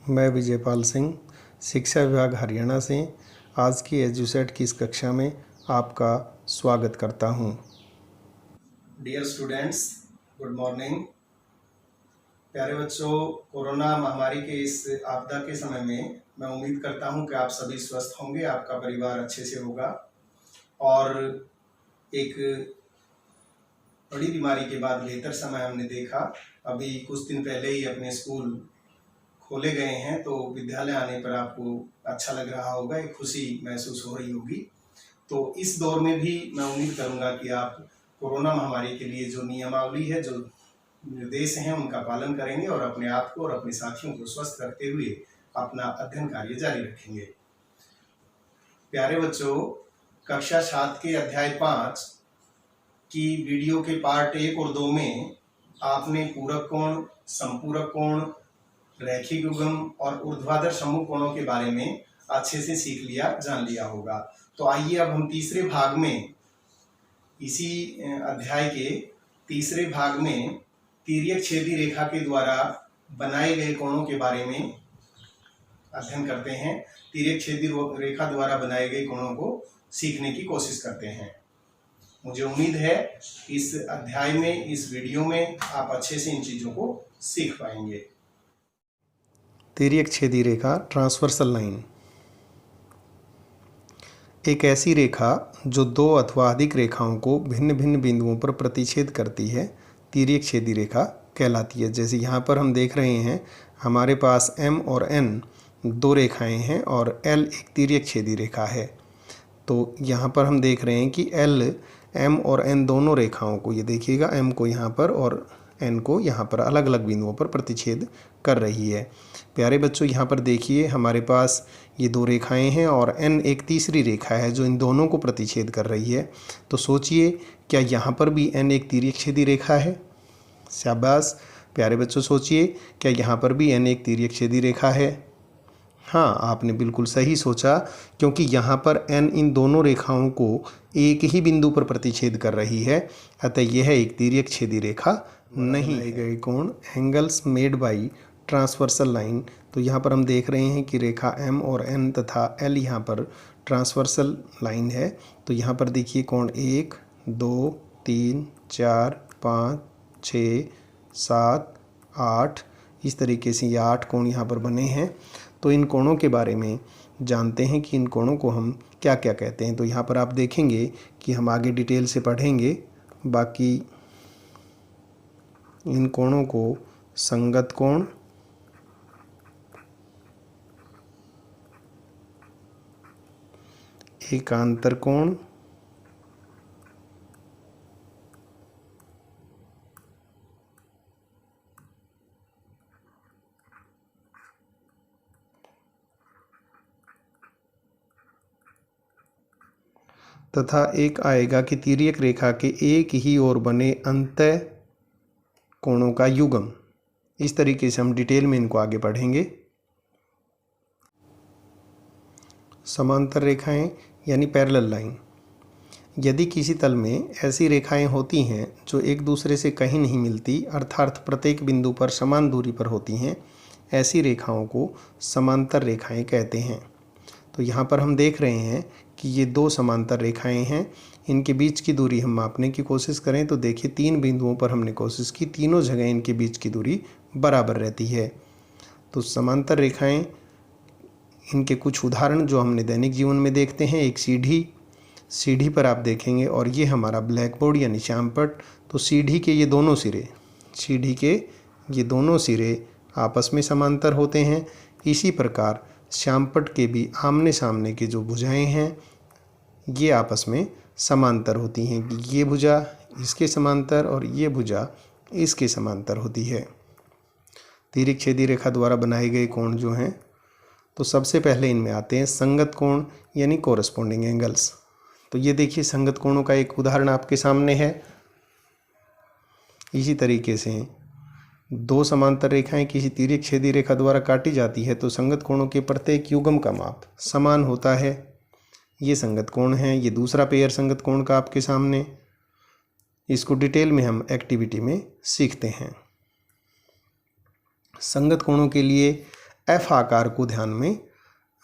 मैं विजयपाल सिंह, शिक्षा विभाग हरियाणा से आज की एजुसेट की इस कक्षा में आपका स्वागत करता हूं। Dear students, good morning. प्यारे बच्चों, कोरोना महामारी के इस आपदा के समय में मैं उम्मीद करता हूं कि आप सभी स्वस्थ होंगे, आपका परिवार अच्छे से होगा। और एक बड़ी बीमारी के बाद बेहतर समय हमने देखा। अभी कुछ दिन पहले ही अपने स्कूल खोले गए हैं, तो विद्यालय आने पर आपको अच्छा लग रहा होगा, एक खुशी महसूस हो रही होगी। तो इस दौर में भी मैं उम्मीद करूंगा कि आप कोरोना महामारी के लिए जो नियमावली है, जो निर्देश हैं, उनका पालन करेंगे और अपने आप को और अपने साथियों को स्वस्थ रखते हुए अपना अध्ययन कार्य जारी रखेंगे। प्यारे बच्चों, कक्षा 7 के अध्याय 5 की वीडियो के पार्ट 1 और 2 में आपने पूरक कोण, संपूरक कोण, रैखिक युग्म और ऊर्ध्वाधर समूह कोणों के बारे में अच्छे से सीख लिया, जान लिया होगा। तो आइए अब हम तीसरे भाग में, इसी अध्याय के तीसरे भाग में तिर्यक छेदी रेखा के द्वारा बनाए गए कोणों के बारे में अध्ययन करते हैं। तिर्यक छेदी रेखा द्वारा बनाए गए कोणों को सीखने की कोशिश करते हैं। मुझे उम्मीद है इस अध्याय में, इस वीडियो में आप अच्छे से इन चीजों को सीख पाएंगे। तिर्यक छेदी रेखा, ट्रांसवर्सल लाइन, एक ऐसी रेखा जो दो अथवा अधिक रेखाओं को भिन्न भिन्न बिंदुओं पर प्रतिच्छेद करती है, तिर्यक छेदी रेखा कहलाती है। जैसे यहाँ पर हम देख रहे हैं, हमारे पास M और N दो रेखाएं हैं और L एक तिर्यक छेदी रेखा है। तो यहाँ पर हम देख रहे हैं कि L M और N दोनों रेखाओं को, ये देखिएगा, M को यहाँ पर और N को यहाँ पर अलग अलग बिंदुओं पर प्रतिच्छेद कर रही है। प्यारे बच्चों, यहाँ पर देखिए, हमारे पास ये दो रेखाएं हैं और N एक तीसरी रेखा है जो इन दोनों को प्रतिच्छेद कर रही है। तो सोचिए, क्या यहाँ पर भी N एक तिर्यक छेदी रेखा है? शाबाश प्यारे बच्चों, सोचिए, क्या यहाँ पर भी N एक तिर्यक छेदी रेखा है? हाँ, आपने बिल्कुल सही सोचा, क्योंकि यहाँ पर N इन दोनों रेखाओं को एक ही बिंदु पर प्रतिच्छेद कर रही है, अतः यह एक तिर्यक छेदी रेखा नहीं है। गए कोण, angles made by transversal line. तो यहाँ पर हम देख रहे हैं कि रेखा M और N तथा L यहाँ पर ट्रांसवर्सल लाइन है। तो यहाँ पर देखिए, कोण 1, 2, 3, 4, 5, 6, 7, 8, इस तरीके से ये 8 कोण यहाँ पर बने हैं। तो इन कोणों के बारे में जानते हैं कि इन कोणों को हम क्या क्या कहते हैं। तो यहाँ पर आप देखेंगे कि हम आगे डिटेल से पढ़ेंगे। बाकी इन कोणों को संगत कोण, एकांतर कोण, तथा एक आएगा कि तिर्यक रेखा के एक ही ओर बने अंतः कोणों का युग्म। इस तरीके से हम डिटेल में इनको आगे पढ़ेंगे। समांतर रेखाएं यानी पैरेलल लाइन, यदि किसी तल में ऐसी रेखाएं होती हैं जो एक दूसरे से कहीं नहीं मिलती, अर्थात प्रत्येक बिंदु पर समान दूरी पर होती हैं, ऐसी रेखाओं को समांतर रेखाएं कहते हैं। तो यहाँ पर हम देख रहे हैं कि ये दो समांतर रेखाएं हैं। इनके बीच की दूरी हम मापने की कोशिश करें तो देखिए, 3 बिंदुओं पर हमने कोशिश की, तीनों जगह इनके बीच की दूरी बराबर रहती है। तो समांतर रेखाएं, इनके कुछ उदाहरण जो हमने दैनिक जीवन में देखते हैं, एक सीढ़ी पर आप देखेंगे, और ये हमारा ब्लैक बोर्ड यानी श्यामपट्ट। तो सीढ़ी के ये दोनों सिरे आपस में समांतर होते हैं। इसी प्रकार श्यामपट्ट के भी आमने सामने के जो भुजाएं हैं, ये आपस में समांतर होती हैं। ये भुजा इसके समांतर और ये भुजा इसके समांतर होती है। तिर्यक छेदी रेखा द्वारा बनाए गए कोण जो हैं, तो सबसे पहले इनमें आते हैं संगत कोण यानी कोरस्पॉन्डिंग एंगल्स। तो ये देखिए, संगत कोणों का एक उदाहरण आपके सामने है। इसी तरीके से दो समांतर रेखाएं किसी तिर्यक छेदी रेखा द्वारा काटी जाती है तो संगत कोणों के प्रत्येक युग्म का माप समान होता है। ये संगत कोण है, ये दूसरा पेयर संगत कोण का आपके सामने। इसको डिटेल में हम एक्टिविटी में सीखते हैं। संगत कोणों के लिए एफ आकार को ध्यान में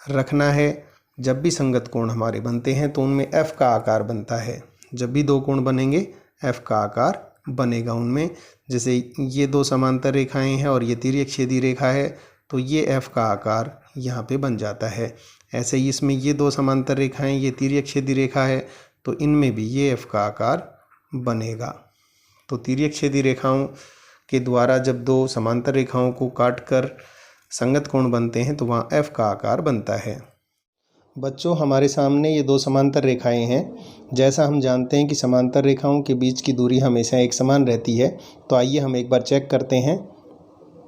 रखना है। जब भी संगत कोण हमारे बनते हैं तो उनमें एफ का आकार बनता है। जब भी दो कोण बनेंगे एफ का आकार बनेगा उनमें। जैसे ये दो समांतर रेखाएं हैं और ये तिर्यक छेदी रेखा है, तो ये एफ का आकार यहाँ पे बन जाता है। ऐसे ही इसमें ये दो समांतर रेखाएं, ये तिर्यक छेदी रेखा है, तो इनमें भी ये एफ का आकार बनेगा। तो तिर्यक छेदी रेखाओं के द्वारा जब दो समांतर रेखाओं को काटकर संगत कोण बनते हैं तो वहाँ एफ का आकार बनता है। बच्चों, हमारे सामने ये दो समांतर रेखाएं हैं। जैसा हम जानते हैं कि समांतर रेखाओं के बीच की दूरी हमेशा एक समान रहती है, तो आइए हम एक बार चेक करते हैं।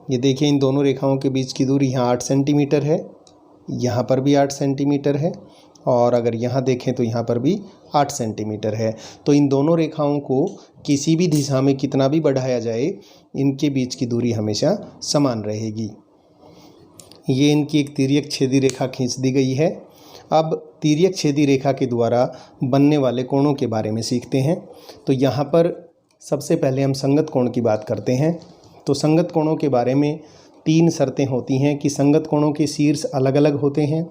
ये देखिए, इन दोनों रेखाओं के बीच की दूरी यहाँ 8 सेंटीमीटर है, यहाँ पर भी 8 सेंटीमीटर है, और अगर यहाँ देखें तो यहाँ पर भी 8 सेंटीमीटर है। तो इन दोनों रेखाओं को किसी भी दिशा में कितना भी बढ़ाया जाए, इनके बीच की दूरी हमेशा समान रहेगी। ये इनकी एक तिर्यक छेदी रेखा खींच दी गई है। अब तिर्यक छेदी रेखा के द्वारा बनने वाले कोणों के बारे में सीखते हैं। तो यहाँ पर सबसे पहले हम संगत कोण की बात करते हैं। तो संगत कोणों के बारे में 3 शर्तें होती हैं कि संगत कोणों के शीर्ष अलग अलग होते हैं,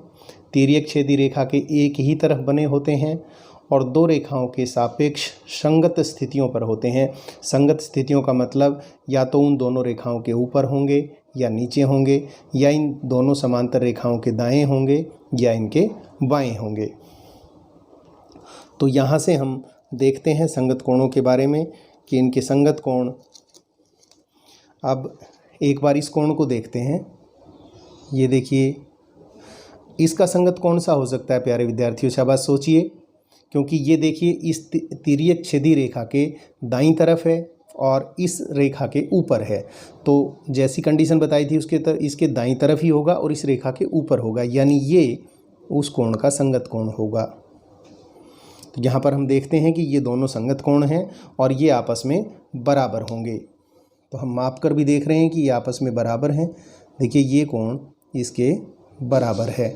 तिर्यक छेदी रेखा के एक ही तरफ बने होते हैं, और दो रेखाओं के सापेक्ष संगत स्थितियों पर होते हैं। संगत स्थितियों का मतलब या तो उन दोनों रेखाओं के ऊपर होंगे या नीचे होंगे, या इन दोनों समांतर रेखाओं के दाएं होंगे या इनके बाएं होंगे। तो यहाँ से हम देखते हैं संगत कोणों के बारे में कि इनके संगत कोण। अब एक बार इस कोण को देखते हैं। ये देखिए, इसका संगत कौन सा हो सकता है प्यारे विद्यार्थियों? शाबाश सोचिए, क्योंकि ये देखिए इस तिर्यक छेदी रेखा के दाईं तरफ है और इस रेखा के ऊपर है। तो जैसी कंडीशन बताई थी उसके इसके दाईं तरफ ही होगा और इस रेखा के ऊपर होगा, यानी ये उस कोण का संगत कोण होगा। तो यहाँ पर हम देखते हैं कि ये दोनों संगत कोण हैं और ये आपस में बराबर होंगे। तो हम माप कर भी देख रहे हैं कि ये आपस में बराबर हैं। देखिए, ये कोण इसके बराबर है।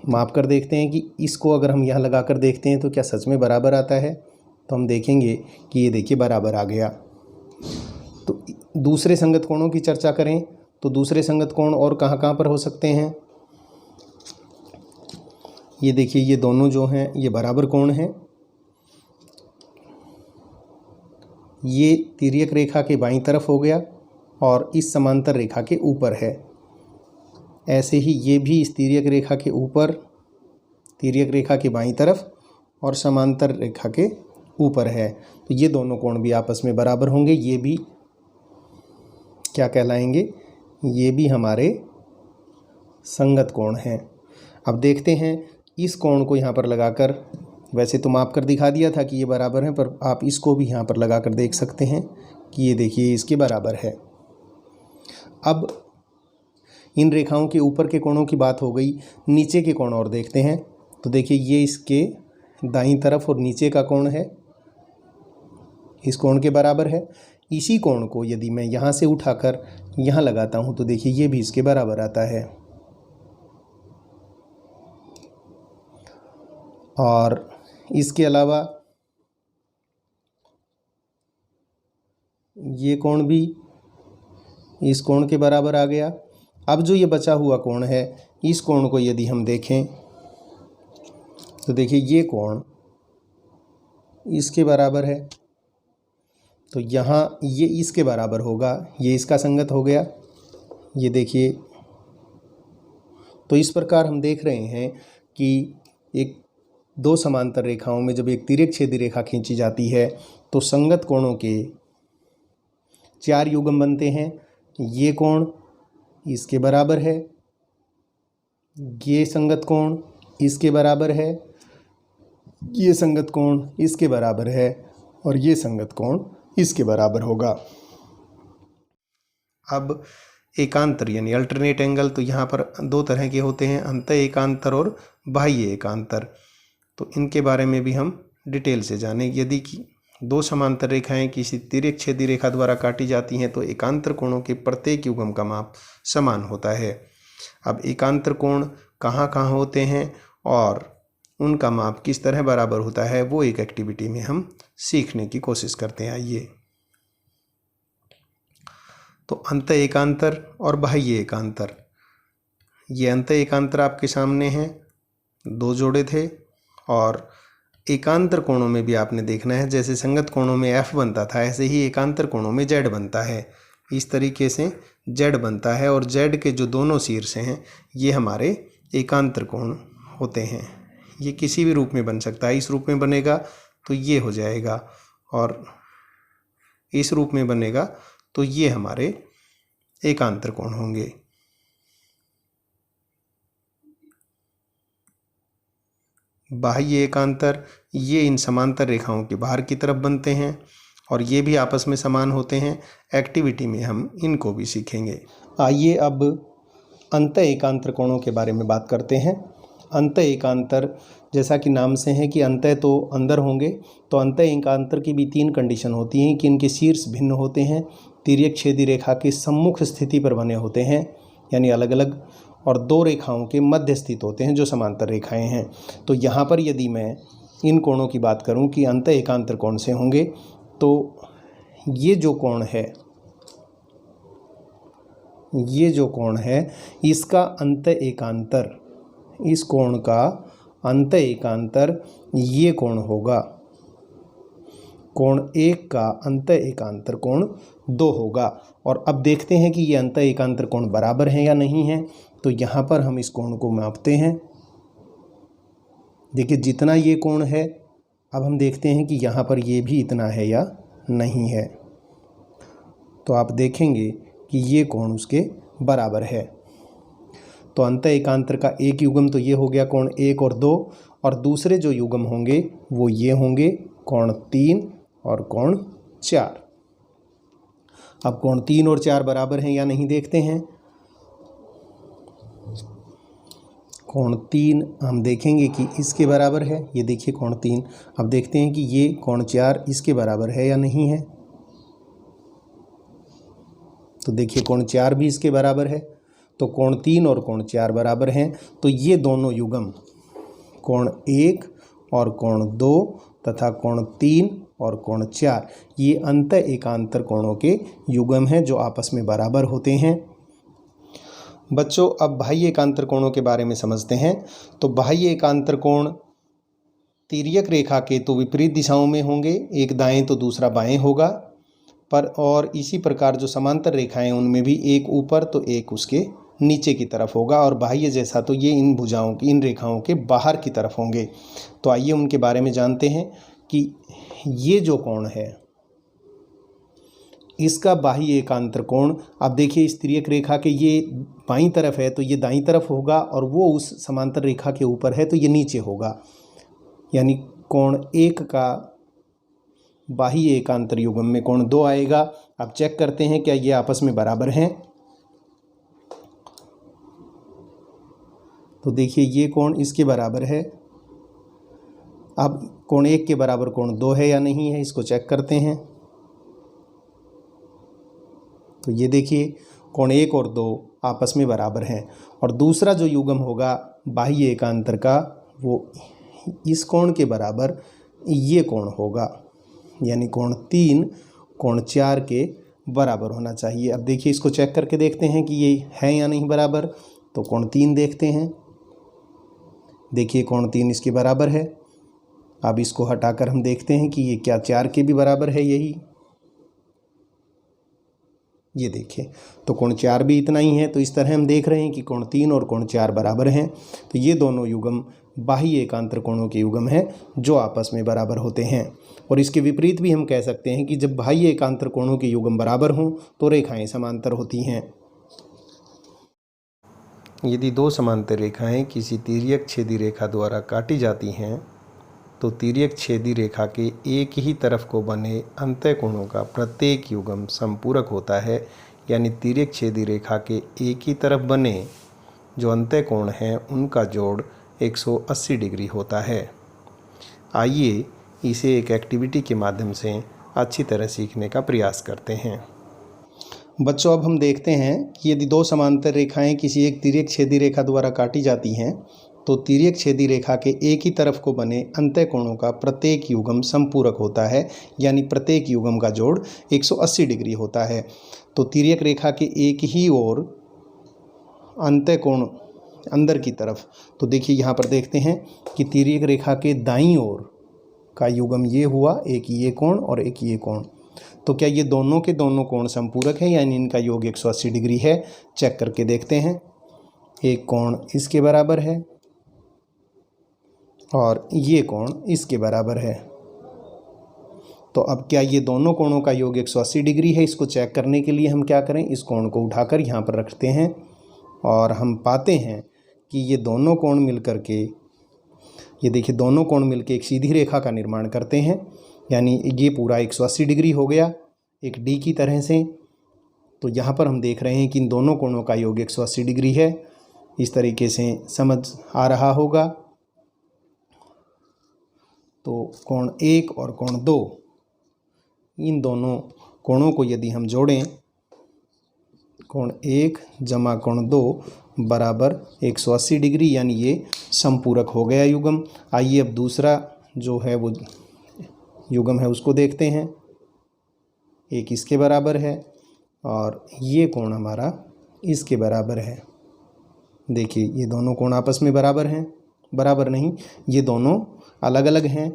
माप कर देखते हैं कि इसको अगर हम यहाँ लगा कर देखते हैं तो क्या सच में बराबर आता है। तो हम देखेंगे कि ये देखिए बराबर आ गया। तो दूसरे संगत कोणों की चर्चा करें तो दूसरे संगत कोण और कहाँ कहाँ पर हो सकते हैं? ये देखिए, ये दोनों जो हैं ये बराबर कोण हैं। ये तिर्यक रेखा के बाईं तरफ हो गया और इस समांतर रेखा के ऊपर है। ऐसे ही ये भी इस तिर्यक रेखा के ऊपर, तिर्यक रेखा के बाईं तरफ और समांतर रेखा के ऊपर है। तो ये दोनों कोण भी आपस में बराबर होंगे। ये भी क्या कहलाएंगे? ये भी हमारे संगत कोण हैं। अब देखते हैं इस कोण को यहाँ पर लगाकर, वैसे तो माप कर दिखा दिया था कि ये बराबर है, पर आप इसको भी यहाँ पर लगाकर देख सकते हैं कि ये देखिए इसके बराबर है। अब इन रेखाओं के ऊपर के कोणों की बात हो गई, नीचे के कोण और देखते हैं। तो देखिए, ये इसके दाईं तरफ और नीचे का कोण है, इस कोण के बराबर है। इसी कोण को यदि मैं यहाँ से उठाकर यहाँ लगाता हूँ तो देखिए ये भी इसके बराबर आता है। और इसके अलावा ये कोण भी इस कोण के बराबर आ गया। अब जो ये बचा हुआ कोण है, इस कोण को यदि हम देखें तो देखिए ये कोण इसके बराबर है। तो यहाँ ये इसके बराबर होगा, ये इसका संगत हो गया। ये देखिए, तो इस प्रकार हम देख रहे हैं कि एक दो समांतर रेखाओं में जब एक तिर्यक छेदी रेखा खींची जाती है तो संगत कोणों के 4 युग्म बनते हैं। ये कोण इसके बराबर है, ये संगत कोण इसके बराबर है, ये संगत कोण इसके बराबर है और ये संगत कोण इसके बराबर होगा। अब एकांतर यानी अल्टरनेट एंगल, तो यहाँ पर 2 तरह के होते हैं, अंतः एकांतर और बाह्य एकांतर। तो इनके बारे में भी हम डिटेल से जानें। यदि कि 2 समांतर रेखाएं किसी तिर्यक छेदी रेखा द्वारा काटी जाती हैं तो एकांतर कोणों के प्रत्येक युग्म का माप समान होता है। अब एकांतर कोण कहाँ कहाँ होते हैं और उनका माप किस तरह बराबर होता है, वो एक एक्टिविटी में हम सीखने की कोशिश करते हैं। आइए, तो अंत एकांतर और बाह्य एकांतर, ये अंत एकांतर आपके सामने हैं, दो जोड़े थे। और एकांतर कोणों में भी आपने देखना है, जैसे संगत कोणों में F बनता था ऐसे ही एकांतर कोणों में Z बनता है। इस तरीके से Z बनता है और Z के जो दोनों शीर्ष हैं ये हमारे एकांतर कोण होते हैं। ये किसी भी रूप में बन सकता है, इस रूप में बनेगा तो ये हो जाएगा, और इस रूप में बनेगा तो ये हमारे एकांतर कोण होंगे। बाह्य एकांतर, ये इन समांतर रेखाओं के बाहर की तरफ बनते हैं और ये भी आपस में समान होते हैं। एक्टिविटी में हम इनको भी सीखेंगे। आइए अब अंत एकांतर कोणों के बारे में बात करते हैं। अंत एकांतर, जैसा कि नाम से है कि अंत तो अंदर होंगे, तो अंत एकांतर की भी 3 कंडीशन होती हैं कि इनके शीर्ष भिन्न होते हैं, तिर्यक छेदी रेखा की सम्मुख स्थिति पर बने होते हैं यानी अलग अलग, और 2 रेखाओं के मध्य स्थित होते हैं जो समांतर रेखाएं हैं। तो यहाँ पर यदि मैं इन कोणों की बात करूँ कि अंत एकांतर कौन से होंगे, तो ये जो कोण है, ये जो कोण है इसका अंत एकांतर, इस कोण का अंत एकांतर ये कोण होगा। कोण 1 का अंत एकांतर कोण 2 होगा। और अब देखते हैं कि ये अंत एकांतर कोण बराबर हैं या नहीं हैं। तो यहाँ पर हम इस कोण को मापते हैं। देखिए जितना ये कोण है, अब हम देखते हैं कि यहाँ पर ये भी इतना है या नहीं है। तो आप देखेंगे कि ये कोण उसके बराबर है। तो अंत एकांतर का एक युग्म तो ये हो गया कोण 1 और 2, और दूसरे जो युग्म होंगे वो ये होंगे कोण 3 और कोण 4। अब कोण 3 और 4 बराबर हैं या नहीं देखते हैं। कोण 3 हम देखेंगे कि इसके बराबर है, ये देखिए कोण 3। अब देखते हैं कि ये कोण 4 इसके बराबर है या नहीं है। तो देखिए कोण 4 भी इसके बराबर है। तो कोण 3 और कोण 4 बराबर हैं। तो ये दोनों युग्म कोण 1 और कोण 2 तथा कोण 3 और कोण 4, ये अंत एकांतर कोणों के युग्म हैं जो आपस में बराबर होते हैं। बच्चों अब बाह्य एकांतर कोणों के बारे में समझते हैं। तो बाह्य एकांतर कोण तिर्यक रेखा के तो विपरीत दिशाओं में होंगे, एक दाएं तो दूसरा बाएं होगा, पर और इसी प्रकार जो समांतर रेखाएं उनमें भी एक ऊपर तो एक उसके नीचे की तरफ होगा, और बाह्य जैसा तो ये इन भुजाओं की, इन रेखाओं के बाहर की तरफ होंगे। तो आइए उनके बारे में जानते हैं कि ये जो कोण है इसका बाह्य एकांतर कोण, अब देखिए इस तिर्यक रेखा के ये बाईं तरफ है तो ये दाईं तरफ होगा, और वो उस समांतर रेखा के ऊपर है तो ये नीचे होगा। यानी कोण 1 का बाह्य एकांतर युग्म में कोण 2 आएगा। अब चेक करते हैं क्या ये आपस में बराबर हैं। तो देखिए ये कोण इसके बराबर है। अब कोण 1 के बराबर कोण 2 है या नहीं है, इसको चेक करते हैं। तो ये देखिए कोण 1 और 2 आपस में बराबर हैं। और दूसरा जो युग्म होगा बाह्य एकांतर का, वो इस कोण के बराबर ये कोण होगा, यानी कोण 3 कोण 4 के बराबर होना चाहिए। अब देखिए इसको चेक करके देखते हैं कि ये है या नहीं बराबर। तो कोण 3 देखते हैं, देखिए कोण 3 इसके बराबर है। अब इसको हटाकर हम देखते हैं कि ये क्या 4 के भी बराबर है, यही ये देखिए। तो कोण 4 भी इतना ही है। तो इस तरह हम देख रहे हैं कि कोण 3 और कोण 4 बराबर हैं। तो ये दोनों युग्म बाह्य एकांतर कोणों के युग्म हैं जो आपस में बराबर होते हैं। और इसके विपरीत भी हम कह सकते हैं कि जब बाह्य एकांतर कोणों के युग्म बराबर हों तो रेखाएं समांतर होती हैं। यदि 2 समांतर रेखाएं किसी तिर्यक छेदी रेखा द्वारा काटी जाती हैं तो तिर्यक छेदी रेखा के एक ही तरफ को बने अंतःकोणों का प्रत्येक युग्म संपूरक होता है, यानी तिर्यक छेदी रेखा के एक ही तरफ बने जो अंतःकोण हैं उनका जोड़ 180 डिग्री होता है। आइए इसे एक एक्टिविटी के माध्यम से अच्छी तरह सीखने का प्रयास करते हैं। बच्चों अब हम देखते हैं कि यदि 2 समांतर रेखाएं किसी एक तिर्यक छेदी रेखा द्वारा काटी जाती हैं तो तिर्यक छेदी रेखा के एक ही तरफ को बने अंतःकोणों का प्रत्येक युग्म संपूरक होता है, यानी प्रत्येक युग्म का जोड़ 180 डिग्री होता है। तो तिर्यक रेखा के एक ही ओर अंतः कोण अंदर की तरफ, तो देखिए यहाँ पर देखते हैं कि तिर्यक रेखा के दाईं ओर का युग्म ये हुआ, एक ये कोण और एक ये कोण। तो क्या ये दोनों के दोनों कोण संपूरक है, यानी इनका योग 180 डिग्री है? चेक करके देखते हैं। एक कोण इसके बराबर है और ये कोण इसके बराबर है। तो अब क्या ये दोनों कोणों का योग 180 डिग्री है? इसको चेक करने के लिए हम क्या करें, इस कोण को उठाकर यहाँ पर रखते हैं और हम पाते हैं कि ये दोनों कोण मिलकर के, ये देखिए दोनों कोण मिलकर एक सीधी रेखा का निर्माण करते हैं, यानी ये पूरा 180 डिग्री हो गया एक डी की तरह से। तो यहाँ पर हम देख रहे हैं कि इन दोनों कोणों का योग 180 डिग्री है। इस तरीके से समझ आ रहा होगा। तो कोण 1 और कोण 2, इन दोनों कोणों को यदि हम जोड़ें, कोण 1 जमा कोण 2 बराबर 180 डिग्री, यानी ये संपूरक हो गया युग्म। आइए अब दूसरा जो है वो युग्म है उसको देखते हैं। एक इसके बराबर है और ये कोण हमारा इसके बराबर है। देखिए ये दोनों कोण आपस में बराबर हैं, बराबर नहीं, ये दोनों अलग अलग हैं।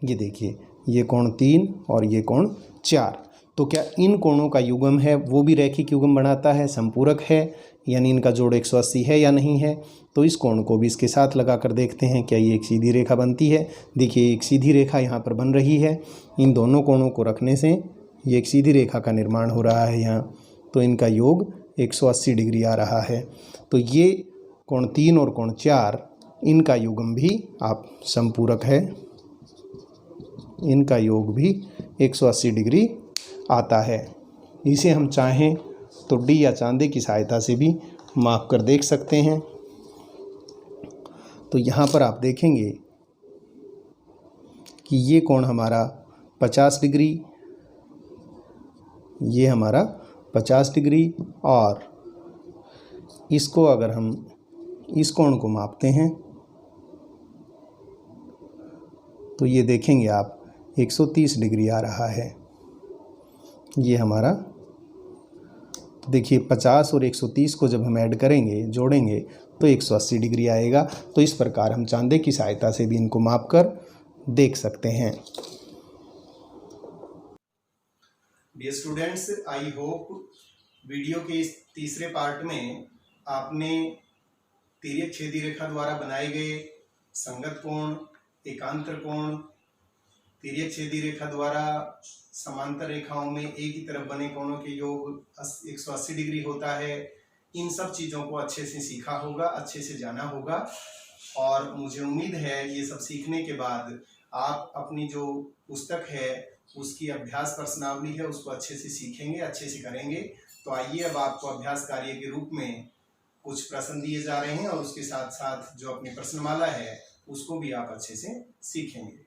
ये देखिए ये कोण 3 और ये कोण 4। तो क्या इन कोणों का युग्म है वो भी रैखिक युग्म बनाता है, संपूरक है, यानी इनका जोड़ 180 है या नहीं है? तो इस कोण को भी इसके साथ लगाकर देखते हैं क्या ये एक सीधी रेखा बनती है। देखिए एक सीधी रेखा यहाँ पर बन रही है। इन दोनों कोणों को रखने से ये एक सीधी रेखा का निर्माण हो रहा है यहाँ, तो इनका योग 180 डिग्री आ रहा है। तो ये कोण 3 और कोण 4, इनका युग्म भी आप संपूरक है, इनका योग भी 180 डिग्री आता है। इसे हम चाहें तो डी या चांदे की सहायता से भी माप कर देख सकते हैं। तो यहाँ पर आप देखेंगे कि ये कोण हमारा 50 डिग्री, ये हमारा 50 डिग्री, और इसको अगर हम इस कोण को मापते हैं तो ये देखेंगे आप 130 डिग्री आ रहा है। ये हमारा, देखिए 50 और 130 को जब हम ऐड करेंगे, जोड़ेंगे, तो 180 डिग्री आएगा। तो इस प्रकार हम चांदे की सहायता से भी इनको माप कर देख सकते हैं। Dear students, I hope video के इस तीसरे पार्ट में आपने तिर्यक छेदी रेखा द्वारा बनाए गए संगत कोण, एकांतर कोण, तिर्यक छेदी रेखा द्वारा समांतर रेखाओं में एक ही तरफ बने कोणों के योग 180 डिग्री होता है, इन सब चीज़ों को अच्छे से सीखा होगा, अच्छे से जाना होगा। और मुझे उम्मीद है ये सब सीखने के बाद आप अपनी जो पुस्तक है उसकी अभ्यास प्रश्नावली है उसको अच्छे से सीखेंगे, अच्छे से करेंगे। तो आइए अब आपको अभ्यास कार्य के रूप में कुछ प्रश्न दिए जा रहे हैं और उसके साथ साथ जो अपनी प्रश्नमाला है उसको भी आप अच्छे से सीखेंगे।